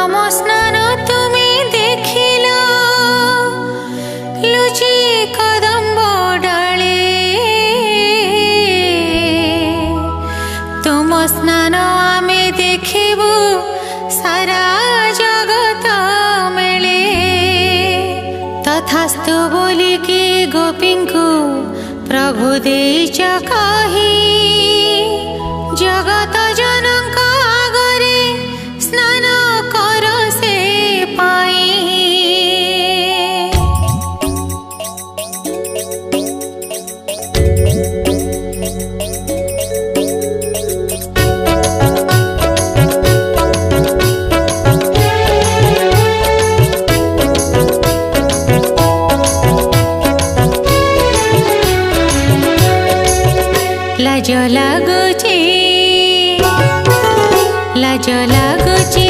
तम स्नान तुमी देखिल लुचि कदम्ब डाले तुम स्नान आमे देखिबु सारा जगत मेले तथास्तु बोलिकी गोपींकु प्रभु देइच कही जगत जनक आगरे स्नान कर से पाई। लाज लागुची